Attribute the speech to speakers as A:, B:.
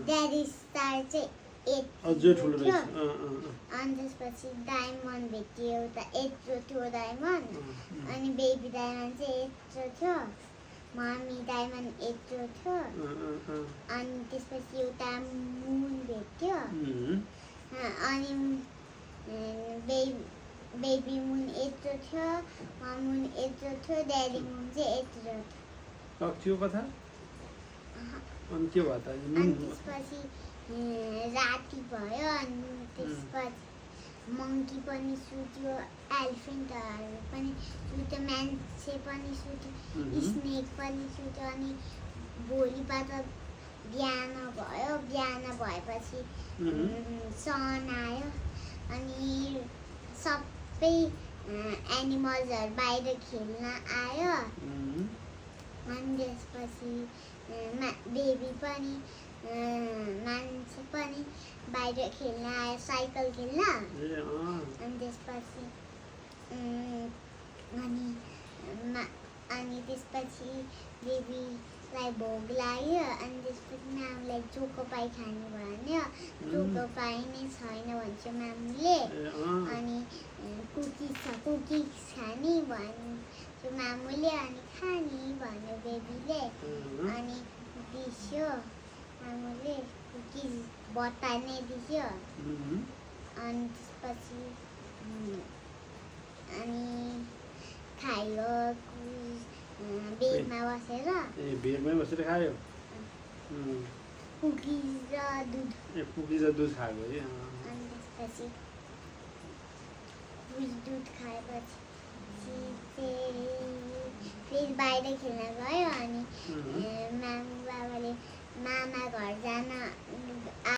A: Daddy star चाहिँ 8
B: अझै ठुलो
A: थियो।
B: रहेछ
A: अनि त्यसपछि डायमन्ड भेट्यो एउटा यत्रो थियो डायमन्ड। अनि बेबी डायमन्ड चाहिँ यत्रो थियो। मम्मी डायमन्ड यत्रो थियो। अनि त्यसपछि एउटा मुन भेट्यो। अनि बेबी मुन यत्रो थियो। मुन यत्रो थियो। ड्याडी मुन चाहिँ यत्रो थियो।
B: थियो कथा अनि के भयो त
A: अनि त्यसपछि राति भयो। अनि त्यसपछि मङ्की पनि सुत्यो। एलिफेन्टहरू पनि सुत्यो। मान्छे पनि सुत्यो। स्नेक पनि सुत्यो। अनि भोलिपल्ट बिहान भयो। बिहान भएपछि सन आयो। अनि सबै एनिमल्सहरू बाहिर खेल्न आयो। अनि त्यसपछि बेबी पनि मान्छे पनि बाहिर खेल्न आयो। साइकल खेल्न। अनि त्यसपछि अनि त्यसपछि बेबीलाई भोग लाग्यो। अनि त्यसपछि मामुलाई चोकोपाई खाने भन्यो। चोकोपाई नै छैन भन्छ मामुले। अनि कुकिज छ कुकिज खाने भन्यो मामुले। अनि खाने भन्यो बेबीले। अनि दिस्यो मामुले कुकिज बतानै दिस्यो। अनि त्यसपछि अनि खायो बेडमा बसेर।
B: बेडमै बसेर खायो
A: कुकिज र दुध।
B: कुकिज र दुध खायो है।
A: अनि त्यसपछि कुकिज दुध खाएपछि फेरि बाहिर खेल्न गयो। अनि मामु बाबाले मामा घर जान